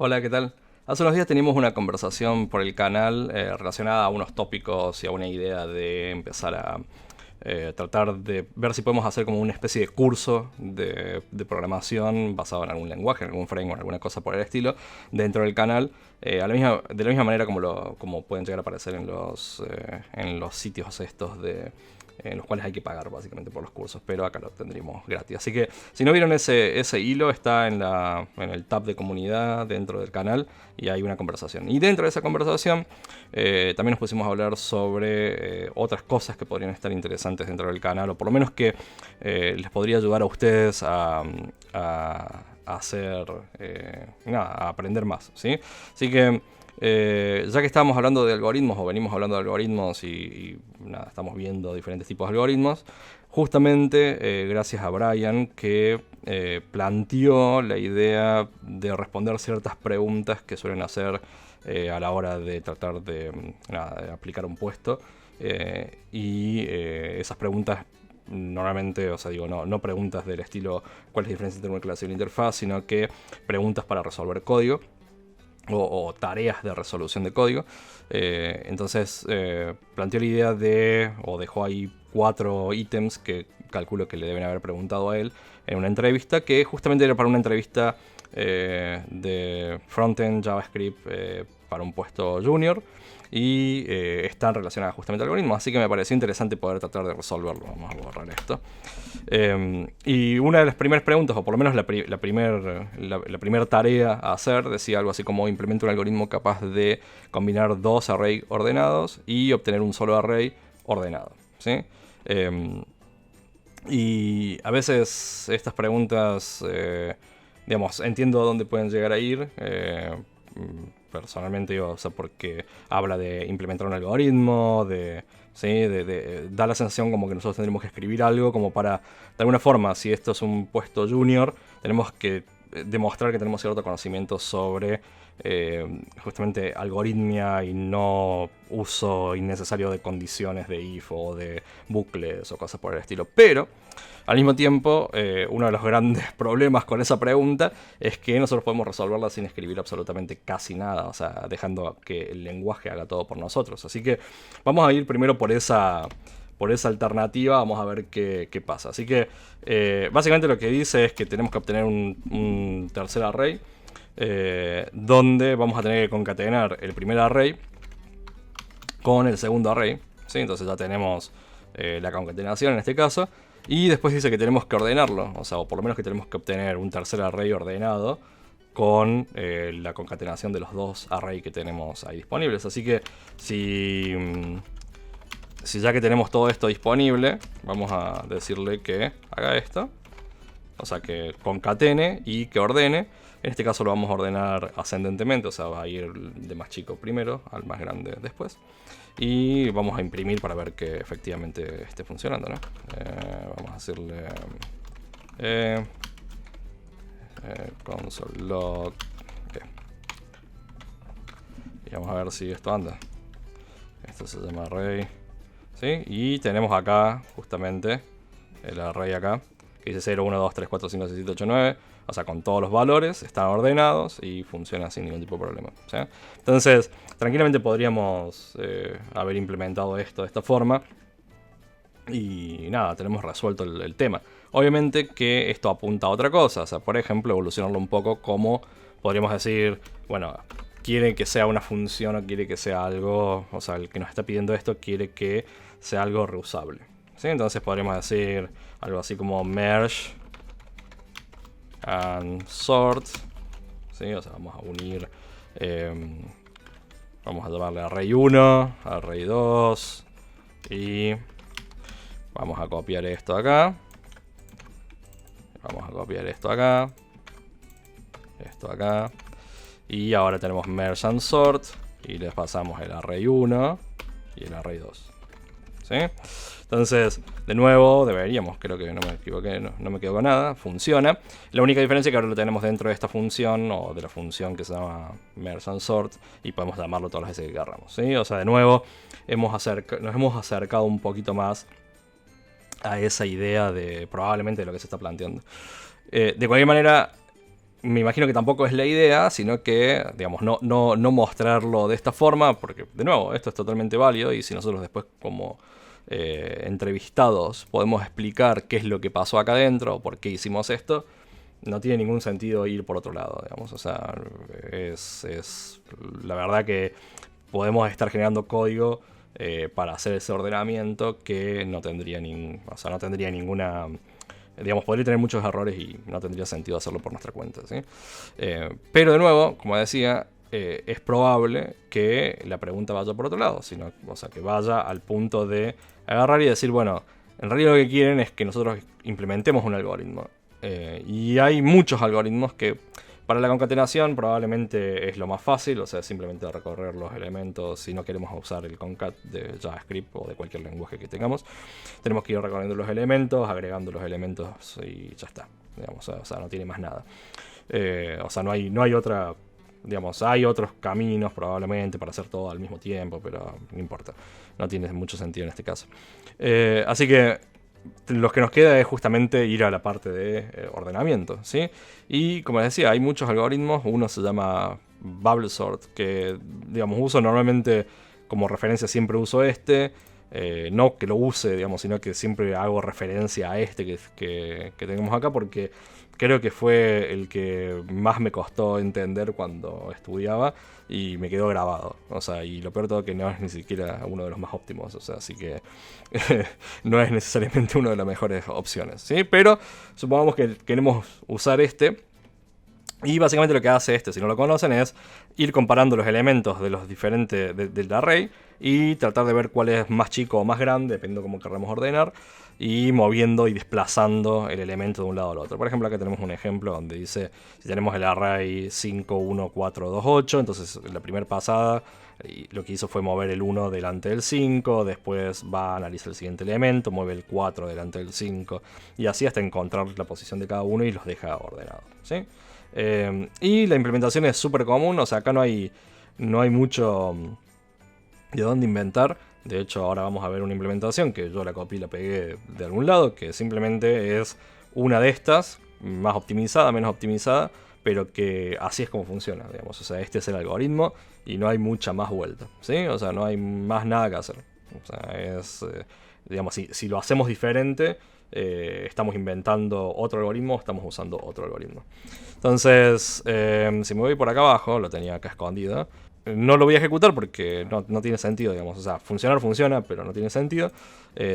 Hola, ¿qué tal? Hace unos días teníamos una conversación por el canal relacionada a unos tópicos y a una idea de empezar a tratar de ver si podemos hacer como una especie de curso de programación basado en algún lenguaje, en algún framework, alguna cosa por el estilo, dentro del canal, de la misma manera como pueden llegar a aparecer en los sitios estos en los cuales hay que pagar básicamente por los cursos, pero acá lo tendríamos gratis. Así que si no vieron ese hilo, está en el tab de comunidad dentro del canal y hay una conversación. Y dentro de esa conversación también nos pusimos a hablar sobre otras cosas que podrían estar interesantes dentro del canal, o por lo menos que les podría ayudar a ustedes a hacer, a aprender más, ¿sí? Así que ya que estábamos hablando de algoritmos, o venimos hablando de algoritmos nada, estamos viendo diferentes tipos de algoritmos, justamente gracias a Brian que planteó la idea de responder ciertas preguntas que suelen hacer a la hora de tratar de aplicar un puesto. Esas preguntas normalmente, o sea, digo, no preguntas del estilo ¿cuál es la diferencia entre una clase y una interfaz?, sino que preguntas para resolver código. O tareas de resolución de código. Entonces planteó la idea o dejó ahí 4 ítems que calculo que le deben haber preguntado a él en una entrevista, que justamente era para una entrevista de frontend JavaScript para un puesto junior, y están relacionadas justamente al algoritmo, así que me pareció interesante poder tratar de resolverlo. Vamos a borrar esto. Y una de las primeras preguntas, o por lo menos la primera tarea a hacer, decía algo así como: implementa un algoritmo capaz de combinar 2 arrays ordenados y obtener un solo array ordenado, ¿sí? Y a veces estas preguntas, digamos, entiendo a dónde pueden llegar a ir. Personalmente, o sea, porque habla de implementar un algoritmo, ¿sí? Da la sensación como que nosotros tendremos que escribir algo como para, de alguna forma, si esto es un puesto junior, tenemos que demostrar que tenemos cierto conocimiento sobre justamente algoritmia y no uso innecesario de condiciones de if o de bucles o cosas por el estilo. Pero al mismo tiempo, uno de los grandes problemas con esa pregunta es que nosotros podemos resolverla sin escribir absolutamente casi nada, o sea, dejando que el lenguaje haga todo por nosotros. Así que vamos a ir primero por esa alternativa, vamos a ver qué pasa. Así que básicamente lo que dice es que tenemos que obtener un tercer array, donde vamos a tener que concatenar el primer array con el segundo array, ¿sí? Entonces ya tenemos la concatenación en este caso. Y después dice que tenemos que ordenarlo, o sea, o por lo menos que tenemos que obtener un tercer array ordenado con la concatenación de los 2 arrays que tenemos ahí disponibles. Así que si ya que tenemos todo esto disponible, vamos a decirle que haga esto. O sea, que concatene y que ordene. En este caso lo vamos a ordenar ascendentemente, o sea, va a ir de más chico primero al más grande después. Y vamos a imprimir para ver que efectivamente esté funcionando, ¿no? Vamos a decirle console log. Okay. Y vamos a ver si esto anda. Esto se llama array, ¿sí? Y tenemos acá justamente el array acá, que dice 0, 1, 2, 3, 4, 5, 6, 7, 8, 9. O sea, con todos los valores, están ordenados y funciona sin ningún tipo de problema, ¿sí? Entonces, tranquilamente podríamos haber implementado esto de esta forma. Y nada, tenemos resuelto el tema. Obviamente que esto apunta a otra cosa. O sea, por ejemplo, evolucionarlo un poco como podríamos decir, bueno, quiere que sea una función o quiere que sea algo, o sea, el que nos está pidiendo esto quiere que sea algo reusable, ¿sí? Entonces podríamos decir algo así como merge and sort, ¿sí? O sea, vamos a unir, vamos a llamarle array 1, array 2 y vamos a copiar esto acá, vamos a copiar esto acá, esto acá, y ahora tenemos merge and sort y les pasamos el array 1 y el array 2, ¿sí? Entonces, de nuevo, creo que no me equivoqué, no me quedo con nada, funciona. La única diferencia es que ahora lo tenemos dentro de esta función, o de la función que se llama merge and sort, y podemos llamarlo todas las veces que queramos, ¿sí? O sea, de nuevo, nos hemos acercado un poquito más a esa idea de probablemente de lo que se está planteando. De cualquier manera, me imagino que tampoco es la idea, sino que, digamos, no mostrarlo de esta forma, porque, de nuevo, esto es totalmente válido, y si nosotros después como entrevistados podemos explicar qué es lo que pasó acá adentro, o por qué hicimos esto, no tiene ningún sentido ir por otro lado, digamos. O sea, es la verdad que podemos estar generando código para hacer ese ordenamiento que no tendría no tendría ninguna... Digamos, podría tener muchos errores y no tendría sentido hacerlo por nuestra cuenta, ¿sí? Pero de nuevo, como decía, es probable que la pregunta vaya por otro lado, o sea, que vaya al punto de agarrar y decir, bueno, en realidad lo que quieren es que nosotros implementemos un algoritmo. Y hay muchos algoritmos que para la concatenación probablemente es lo más fácil, o sea, simplemente recorrer los elementos. Si no queremos usar el concat de JavaScript o de cualquier lenguaje que tengamos, tenemos que ir recorriendo los elementos, agregando los elementos y ya está, digamos. O sea, no tiene más nada. O sea, no hay otra, digamos, hay otros caminos probablemente para hacer todo al mismo tiempo, pero no importa, no tiene mucho sentido en este caso. Así que lo que nos queda es justamente ir a la parte de ordenamiento, ¿sí? Y como les decía, hay muchos algoritmos. Uno se llama Bubble Sort, que, digamos, uso normalmente como referencia, siempre uso este. No que lo use, digamos, sino que siempre hago referencia a este que tenemos acá, porque creo que fue el que más me costó entender cuando estudiaba y me quedó grabado. O sea, y lo peor de todo que no es ni siquiera uno de los más óptimos. O sea, así que no es necesariamente una de las mejores opciones, ¿sí? Pero supongamos que queremos usar este. Y básicamente lo que hace este, si no lo conocen, es ir comparando los elementos de los diferentes del array y tratar de ver cuál es más chico o más grande, dependiendo de cómo queramos ordenar, y moviendo y desplazando el elemento de un lado al otro. Por ejemplo, acá tenemos un ejemplo donde dice, si tenemos el array 5, 1, 4, 2, 8, entonces la primera pasada lo que hizo fue mover el 1 delante del 5, después va a analizar el siguiente elemento, mueve el 4 delante del 5, y así hasta encontrar la posición de cada uno y los deja ordenados, ¿sí? Y la implementación es súper común, o sea, acá no hay mucho de dónde inventar. De hecho, ahora vamos a ver una implementación que yo la copié y la pegué de algún lado, que simplemente es una de estas, más optimizada, menos optimizada, pero que así es como funciona, digamos. O sea, este es el algoritmo y no hay mucha más vuelta, ¿sí? O sea, no hay más nada que hacer. O sea, digamos, si lo hacemos diferente, estamos inventando otro algoritmo, estamos usando otro algoritmo. Entonces, si me voy por acá abajo, lo tenía acá escondido. No lo voy a ejecutar porque no tiene sentido, digamos. O sea, funciona, pero no tiene sentido.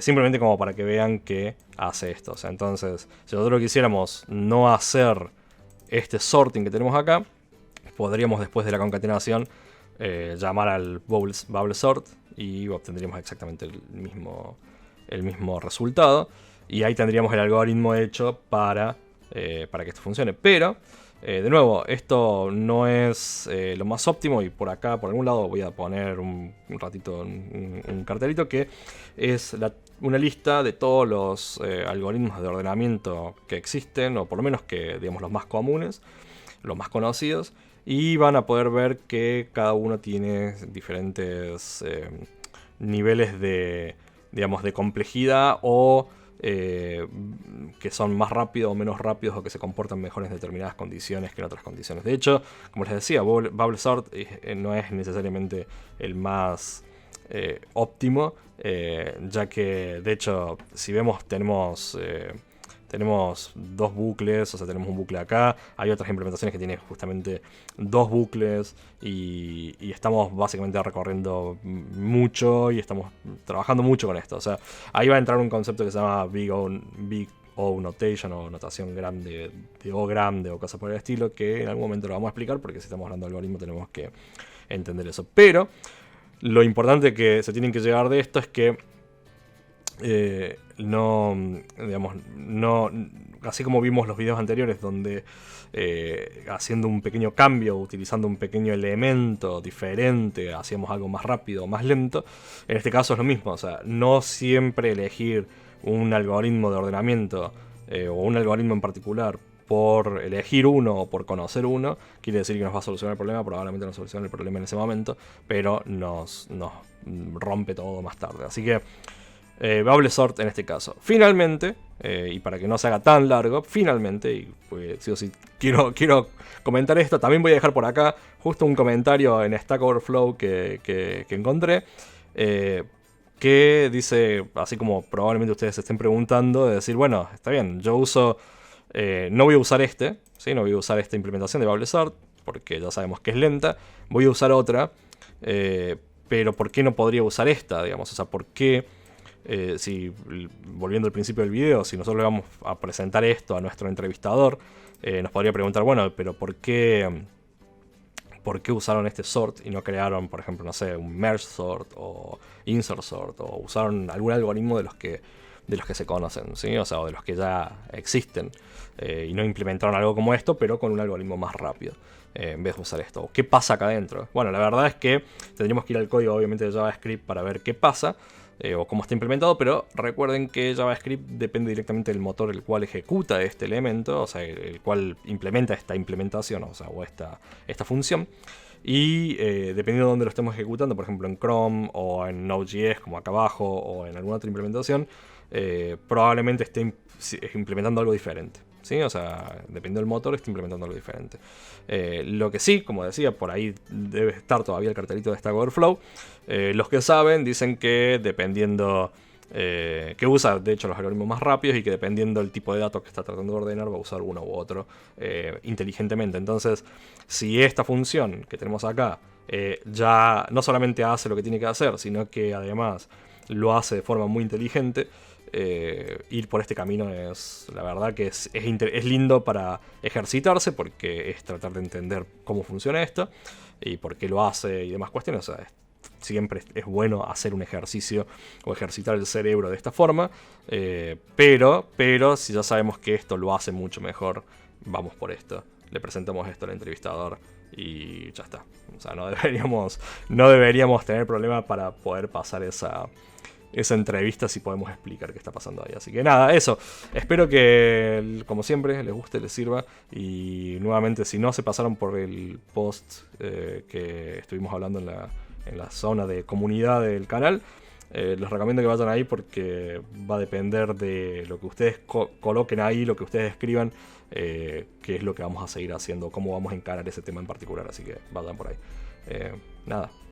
Simplemente como para que vean que hace esto. O sea, entonces, si nosotros quisiéramos no hacer este sorting que tenemos acá, podríamos después de la concatenación llamar al bubble sort y obtendríamos exactamente el mismo resultado. Y ahí tendríamos el algoritmo hecho para que esto funcione. Pero, de nuevo, esto no es lo más óptimo. Y por acá, por algún lado, voy a poner un ratito un cartelito que es una lista de todos los algoritmos de ordenamiento que existen, o por lo menos que, digamos, los más comunes, los más conocidos. Y van a poder ver que cada uno tiene diferentes niveles de, digamos, de complejidad, o que son más rápidos o menos rápidos, o que se comportan mejor en determinadas condiciones que en otras condiciones. De hecho, como les decía, Bubble Sort no es necesariamente el más óptimo, ya que, de hecho, si vemos, tenemos dos bucles. O sea, tenemos un bucle acá. Hay otras implementaciones que tienen justamente dos bucles. Y estamos básicamente recorriendo mucho y estamos trabajando mucho con esto. O sea, ahí va a entrar un concepto que se llama Big O Notation, o notación grande, de O grande o cosas por el estilo, que en algún momento lo vamos a explicar, porque si estamos hablando de algoritmo tenemos que entender eso. Pero lo importante que se tienen que llegar de esto es que así como vimos los videos anteriores donde haciendo un pequeño cambio, utilizando un pequeño elemento diferente, hacíamos algo más rápido o más lento, en este caso es lo mismo. O sea, no siempre elegir un algoritmo de ordenamiento o un algoritmo en particular por elegir uno o por conocer uno quiere decir que nos va a solucionar el problema. Probablemente nos solucione el problema en ese momento, pero nos rompe todo más tarde. Así que Bable Sort en este caso. Finalmente, y para que no se haga tan largo, finalmente, y pues sí o sí quiero comentar esto, también voy a dejar por acá justo un comentario en Stack Overflow que encontré, que dice, así como probablemente ustedes se estén preguntando, de decir, bueno, está bien, yo uso, no voy a usar ¿sí? No voy a usar esta implementación de Bable Sort, porque ya sabemos que es lenta, voy a usar otra, pero ¿por qué no podría usar esta, digamos? O sea, ¿por qué, si, volviendo al principio del video, si nosotros le vamos a presentar esto a nuestro entrevistador, nos podría preguntar, bueno, pero ¿por qué usaron este sort y no crearon, por ejemplo, no sé, un merge sort o insert sort, o usaron algún algoritmo de los que se conocen, ¿sí? O sea, o de los que ya existen, y no implementaron algo como esto, pero con un algoritmo más rápido, en vez de usar esto? ¿Qué pasa acá adentro? Bueno, la verdad es que tendríamos que ir al código, obviamente, de JavaScript para ver qué pasa, o cómo está implementado, pero recuerden que JavaScript depende directamente del motor el cual ejecuta este elemento, o sea, el cual implementa esta implementación, o sea, o esta función. Y dependiendo de dónde lo estemos ejecutando, por ejemplo en Chrome o en Node.js, como acá abajo, o en alguna otra implementación, probablemente esté implementando algo diferente, ¿sí? O sea, dependiendo del motor, está implementando algo diferente. Lo que sí, como decía, por ahí debe estar todavía el cartelito de Stack Overflow. Los que saben dicen que dependiendo, que usa de hecho los algoritmos más rápidos, y que dependiendo del tipo de datos que está tratando de ordenar, va a usar uno u otro inteligentemente. Entonces, si esta función que tenemos acá ya no solamente hace lo que tiene que hacer, sino que además lo hace de forma muy inteligente, ir por este camino es, la verdad que es lindo para ejercitarse, porque es tratar de entender cómo funciona esto y por qué lo hace y demás cuestiones. O sea, siempre es bueno hacer un ejercicio o ejercitar el cerebro de esta forma, pero si ya sabemos que esto lo hace mucho mejor, vamos por esto. Le presentamos esto al entrevistador y ya está. O sea, no deberíamos tener problema para poder pasar esa entrevista, si podemos explicar qué está pasando ahí. Así que nada, eso. Espero que, como siempre, les guste, les sirva. Y nuevamente, si no se pasaron por el post que estuvimos hablando en la zona de comunidad del canal, les recomiendo que vayan ahí, porque va a depender de lo que ustedes coloquen ahí, lo que ustedes escriban, qué es lo que vamos a seguir haciendo, cómo vamos a encarar ese tema en particular. Así que vayan por ahí. Nada.